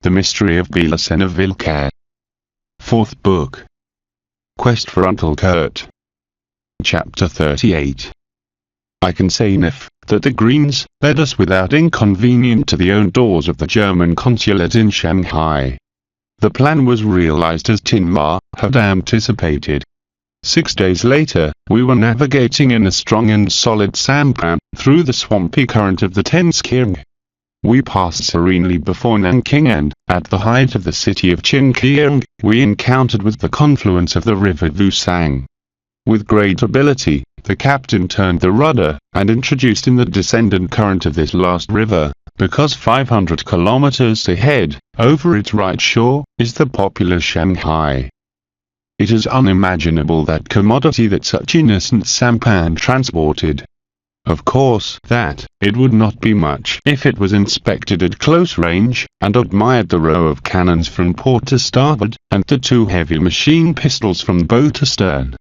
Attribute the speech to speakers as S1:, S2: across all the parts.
S1: The Mystery of BELICENA VILLCA. Fourth Book. Quest for Uncle Kurt. Chapter 38. I can say enough, that the Greens led us without inconvenience to the own doors of the German consulate in Shanghai. The plan was realized as Tin Ma had anticipated. 6 days later, we were navigating in a strong and solid sampan through the swampy current of the Tenskiang. We passed serenely before Nanking and, at the height of the city of Qinqiang, we encountered with the confluence of the river Vusang. With great ability, the captain turned the rudder, and introduced in the descendant current of this last river, because 500 kilometers ahead, over its right shore, is the popular Shanghai. It is unimaginable that commodity that such innocent sampan transported. Of course, that it would not be much if it was inspected at close range, and admired the row of cannons from port to starboard, and the 2 heavy machine pistols from bow to stern.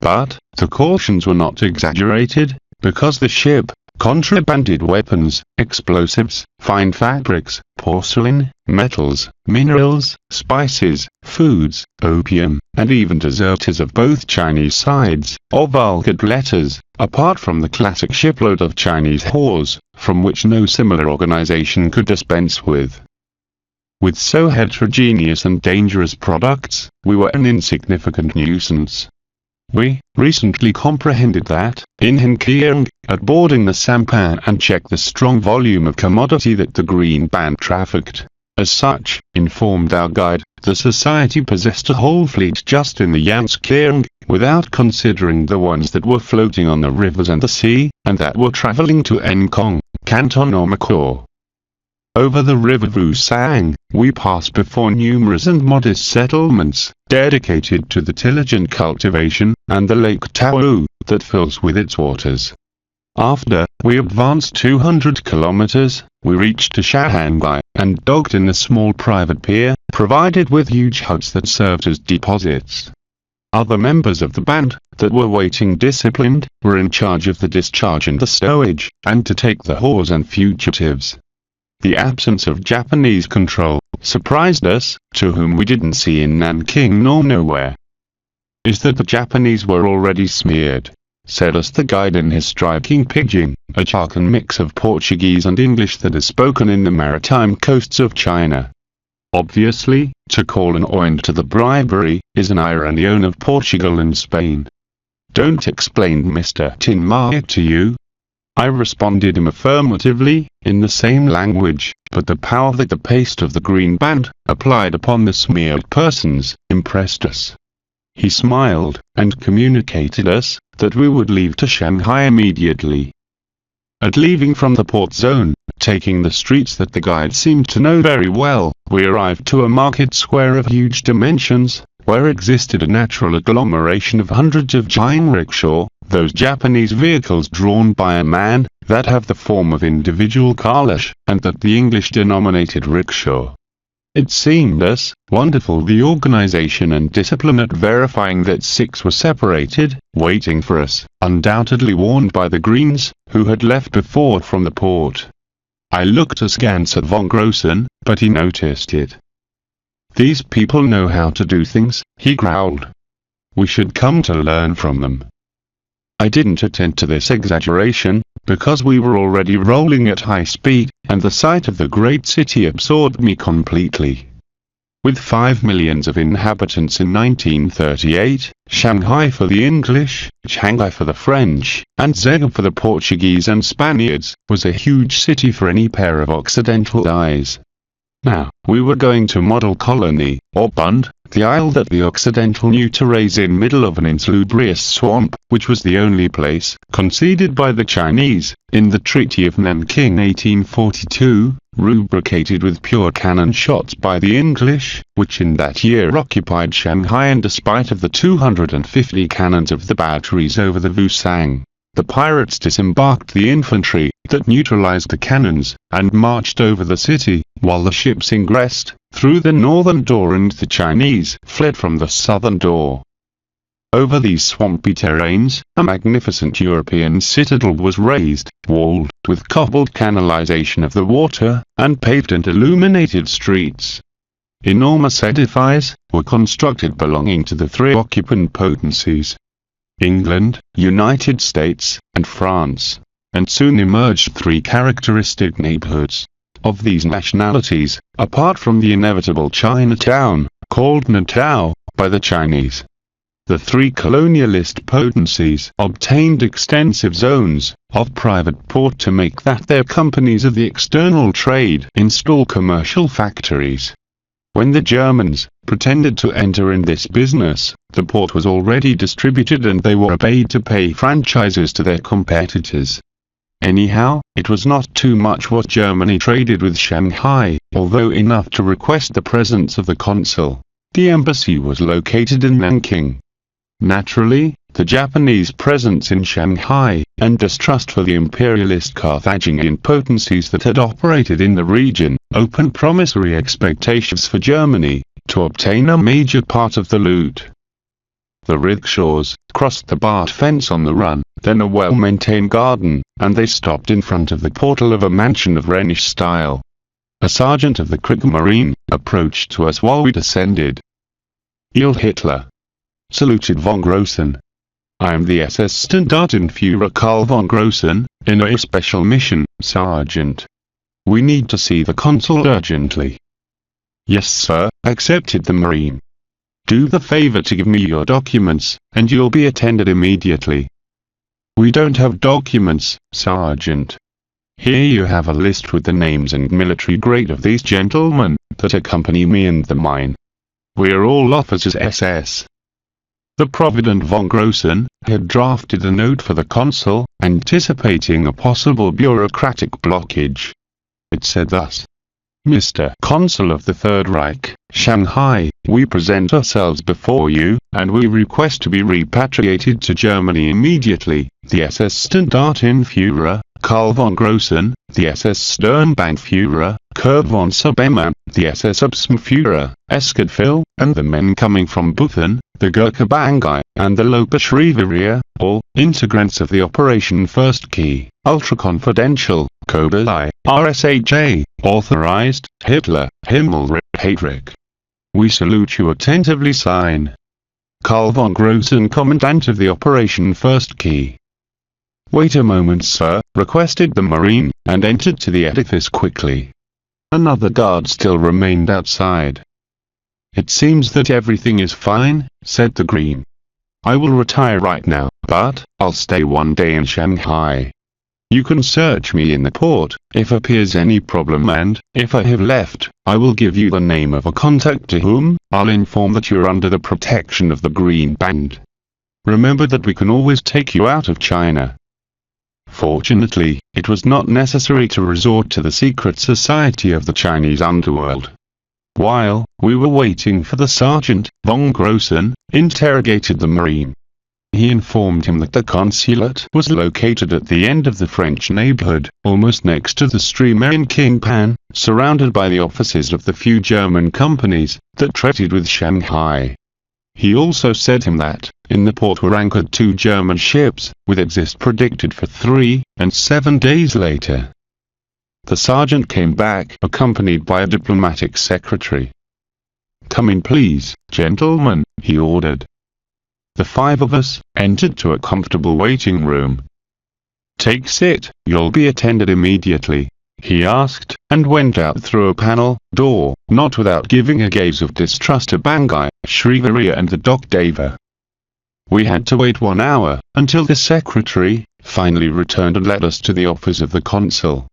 S1: But the cautions were not exaggerated, because the ship contrabanded weapons, explosives, fine fabrics, porcelain, metals, minerals, spices, foods, opium, and even deserters of both Chinese sides, or vulgate letters, apart from the classic shipload of Chinese whores, from which no similar organization could dispense with. With so heterogeneous and dangerous products, we were an insignificant nuisance. We recently comprehended that, in Henkiang, at boarding the sampan and checked the strong volume of commodity that the green band trafficked. As such, informed our guide, the society possessed a whole fleet just in the Yanskiang, without considering the ones that were floating on the rivers and the sea, and that were traveling to Enkong, Canton or Macau. Over the river Vusang, we passed before numerous and modest settlements, dedicated to the tillage and cultivation, and the Lake Tao, that fills with its waters. After we advanced 200 kilometers, we reached Shanghai, and docked in a small private pier, provided with huge huts that served as deposits. Other members of the band, that were waiting disciplined, were in charge of the discharge and the stowage, and to take the whores and fugitives. The absence of Japanese control surprised us, to whom we didn't see in Nanking nor nowhere. Is that the Japanese were already smeared, said us the guide in his striking pidgin, a jargon mix of Portuguese and English that is spoken in the maritime coasts of China. Obviously, to call an oint to the bribery, is an irony of Portugal and Spain. Don't explain Mr. Tin Ma to you? I responded him affirmatively, in the same language, but the power that the paste of the green band applied upon the smeared persons impressed us. He smiled, and communicated us that we would leave to Shanghai immediately. At leaving from the port zone, taking the streets that the guide seemed to know very well, we arrived to a market square of huge dimensions, where existed a natural agglomeration of hundreds of jinrickshaw, those Japanese vehicles drawn by a man, that have the form of individual kalash, and that the English denominated rickshaw. It seemed us wonderful the organization and discipline at verifying that 6 were separated, waiting for us, undoubtedly warned by the Greens, who had left before from the port. I looked askance at von Grossen, but he noticed it. These people know how to do things, he growled. We should come to learn from them. I didn't attend to this exaggeration, because we were already rolling at high speed, and the sight of the great city absorbed me completely. With 5 millions of inhabitants in 1938, Shanghai for the English, Shanghai for the French, and Zega for the Portuguese and Spaniards, was a huge city for any pair of Occidental eyes. Now, we were going to Model Colony, or Bund, the isle that the Occidental knew to raise in middle of an insalubrious swamp, which was the only place conceded by the Chinese, in the Treaty of Nanking 1842, rubricated with pure cannon shots by the English, which in that year occupied Shanghai, and despite of the 250 cannons of the batteries over the Vusang, the pirates disembarked the infantry that neutralized the cannons, and marched over the city, while the ships ingressed through the northern door and the Chinese fled from the southern door. Over these swampy terrains, a magnificent European citadel was raised, walled with cobbled canalization of the water, and paved and illuminated streets. Enormous edifices were constructed belonging to the three occupant potencies, England, United States, and France, and soon emerged three characteristic neighborhoods of these nationalities, apart from the inevitable Chinatown, called Natao by the Chinese. The three colonialist potencies obtained extensive zones of private port to make that their companies of the external trade install commercial factories. When the Germans pretended to enter in this business, the port was already distributed and they were obeyed to pay franchises to their competitors. Anyhow, it was not too much what Germany traded with Shanghai, although enough to request the presence of the consul. The embassy was located in Nanking. Naturally, the Japanese presence in Shanghai, and distrust for the imperialist Carthaginian potencies that had operated in the region, opened promissory expectations for Germany to obtain a major part of the loot. The rickshaws crossed the barbed fence on the run, then a well-maintained garden, and they stopped in front of the portal of a mansion of Rhenish style. A sergeant of the Kriegsmarine approached to us while we descended. "Heil Hitler!" saluted von Grossen. "I am the SS Standartenführer Karl von Grossen, in a special mission, Sergeant. We need to see the consul urgently." "Yes, sir," accepted the Marine. "Do the favor to give me your documents, and you'll be attended immediately." "We don't have documents, Sergeant." "Here you have a list with the names and military grade of these gentlemen that accompany me in the mine. We're all officers SS." The provident von Grossen had drafted a note for the consul, anticipating a possible bureaucratic blockage. It said thus: "Mr. Consul of the Third Reich, Shanghai, we present ourselves before you, and we request to be repatriated to Germany immediately. The SS Standartenführer, Karl von Grossen, the SS Sturmbannführer, Kurt von Subemmer, the SS Obsmführer, Eskadfil, and the men coming from Buthen, the Gurkha Bangai, and the Lopa Shriveria, all integrants of the Operation First Key, ultra-confidential, Kobelei, RSHA, authorized, Hitler, Himmel, Heydrich. We salute you attentively. Sign, Karl von Grossen, Commandant of the Operation First Key." "Wait a moment, sir," requested the Marine, and entered to the edifice quickly. Another guard still remained outside. "It seems that everything is fine," said the Green. "I will retire right now, but I'll stay one day in Shanghai. You can search me in the port, if appears any problem, and, if I have left, I will give you the name of a contact to whom I'll inform that you're under the protection of the Green Band. Remember that we can always take you out of China." Fortunately, it was not necessary to resort to the secret society of the Chinese underworld. While we were waiting for the sergeant, von Grossen interrogated the Marine. He informed him that the consulate was located at the end of the French neighborhood, almost next to the steamer in Qingpan, surrounded by the offices of the few German companies that traded with Shanghai. He also said him that, in the port were anchored 2 German ships, with exit predicted for 3 and 7 days later. The sergeant came back accompanied by a diplomatic secretary. "Come in please, gentlemen," he ordered. The 5 of us entered to a comfortable waiting room. "Take seat, you'll be attended immediately," he asked, and went out through a panel door, not without giving a gaze of distrust to Bangai, Shriveria and the Doc Deva. We had to wait 1 hour, until the secretary finally returned and led us to the office of the consul.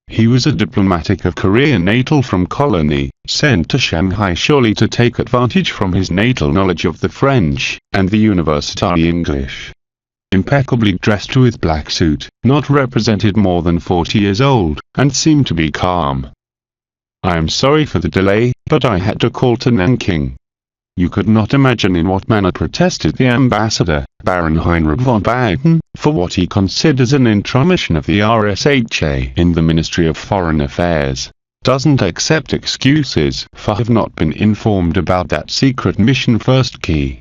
S1: He was a diplomatic of Korean natal from colony, sent to Shanghai surely to take advantage from his natal knowledge of the French, and the university English. Impeccably dressed with black suit, not represented more than 40 years old, and seemed to be calm. "I am sorry for the delay, but I had to call to Nanking." You could not imagine in what manner protested the ambassador, Baron Heinrich von Baden, for what he considers an intromission of the RSHA in the Ministry of Foreign Affairs. Doesn't accept excuses for have not been informed about that secret mission First Key.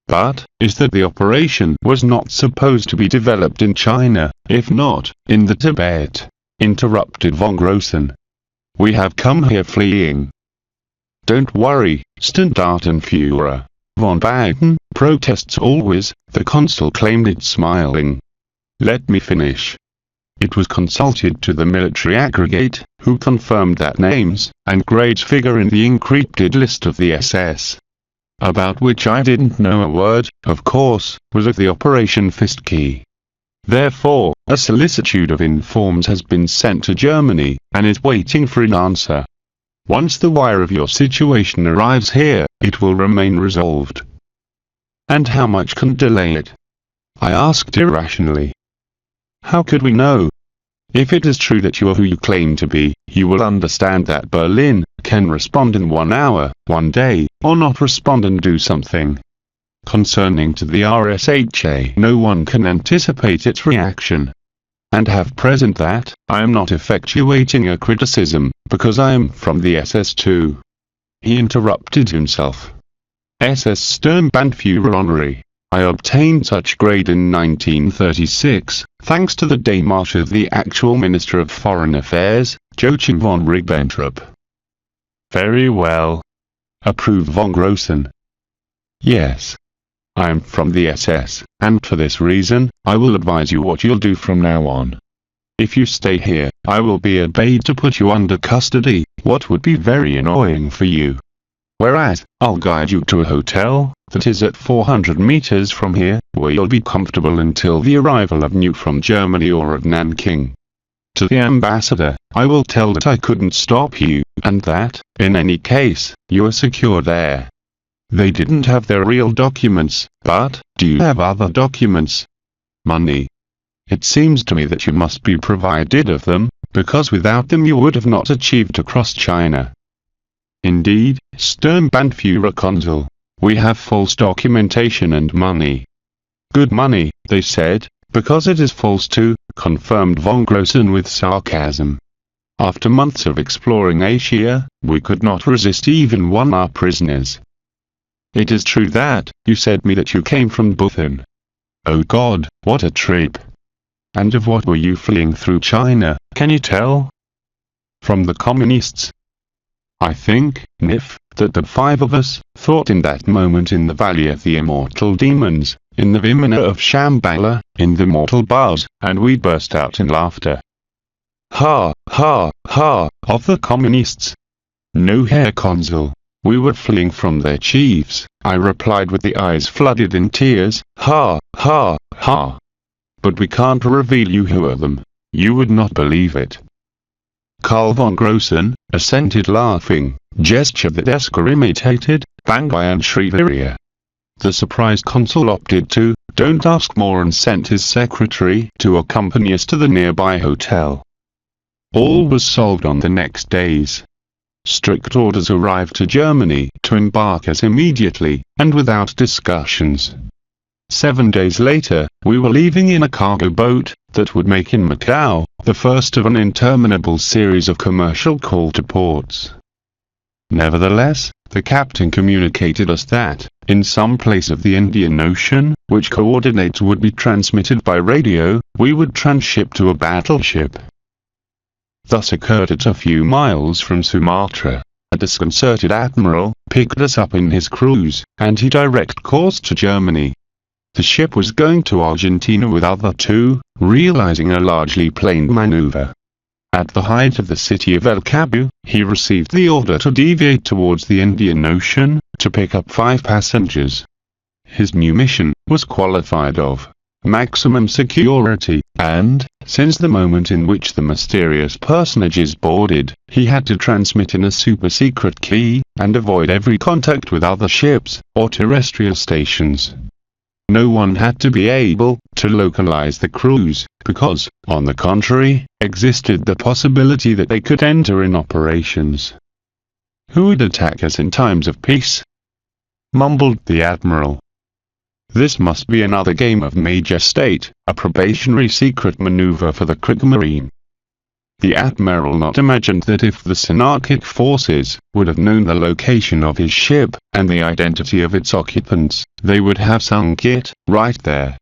S1: but is that the operation was not supposed to be developed in China, if not, in the Tibet, interrupted von Grossen. We have come here fleeing. Don't worry, Standartenführer. Von Baden protests always, the consul claimed it smiling. Let me finish. It was consulted to the military aggregate, who confirmed that names and grades figure in the encrypted list of the SS. About which I didn't know a word, of course, was of the Operation Fistkey. Therefore, a solicitude of informs has been sent to Germany, and is waiting for an answer. Once the wire of your situation arrives here, it will remain resolved. And how much can delay it? I asked irrationally. How could we know? If it is true that you are who you claim to be, you will understand that Berlin can respond in 1 hour, 1 day, or not respond and do something. Concerning to the RSHA, no one can anticipate its reaction. And have present that, I am not effectuating a criticism, because I am from the SS too. He interrupted himself. SS Sturmbannführer Honorary. I obtained such grade in 1936, thanks to the démarche of the actual Minister of Foreign Affairs, Joachim von Ribbentrop. Very well. Approved von Grossen. Yes. I am from the SS, and for this reason, I will advise you what you'll do from now on. If you stay here, I will be obeyed to put you under custody, what would be very annoying for you. Whereas, I'll guide you to a hotel that is at 400 meters from here, where you'll be comfortable until the arrival of news from Germany or of Nanking. To the ambassador, I will tell that I couldn't stop you, and that, in any case, you are secure there. They didn't have their real documents, but, do you have other documents? Money. It seems to me that you must be provided of them, because without them you would have not achieved to cross China. Indeed, Sturmbannführer Consul. We have false documentation and money. Good money, they said, because it is false too, confirmed von Grossen with sarcasm. After months of exploring Asia, we could not resist even one our prisoners. It is true that, you said me that you came from Buthen. Oh God, what a trip. And of what were you fleeing through China, can you tell? From the communists. I think, Nif, that the 5 of us thought in that moment in the Valley of the Immortal Demons, in the Vimana of Shambhala, in the mortal bars, and we burst out in laughter. Ha, ha, ha, of the communists. No, Herr Consul. We were fleeing from their chiefs, I replied with the eyes flooded in tears, ha, ha, ha. But we can't reveal you who are them. You would not believe it. Karl von Grossen assented laughing, gesture that Esker imitated, Bangai and Sriviria. The surprised consul opted to, don't ask more and sent his secretary to accompany us to the nearby hotel. All was solved on the next days. Strict orders arrived to Germany to embark us immediately, and without discussions. 7 days later, we were leaving in a cargo boat that would make in Macau the first of an interminable series of commercial call-to-ports. Nevertheless, the captain communicated us that, in some place of the Indian Ocean, which coordinates would be transmitted by radio, we would transship to a battleship. Thus occurred at a few miles from Sumatra. A disconcerted admiral picked us up in his cruise, and he direct course to Germany. The ship was going to Argentina with other 2, realizing a largely planned maneuver. At the height of the city of El Cabo, he received the order to deviate towards the Indian Ocean, to pick up 5 passengers. His new mission was qualified of maximum security, and, since the moment in which the mysterious personages boarded, he had to transmit in a super-secret key, and avoid every contact with other ships, or terrestrial stations. No one had to be able to localize the crews, because, on the contrary, existed the possibility that they could enter in operations. Who would attack us in times of peace? Mumbled the admiral. This must be another game of Major State, a probationary secret maneuver for the Kriegsmarine. The admiral not imagined that if the Senarchic forces would have known the location of his ship, and the identity of its occupants, they would have sunk it, right there,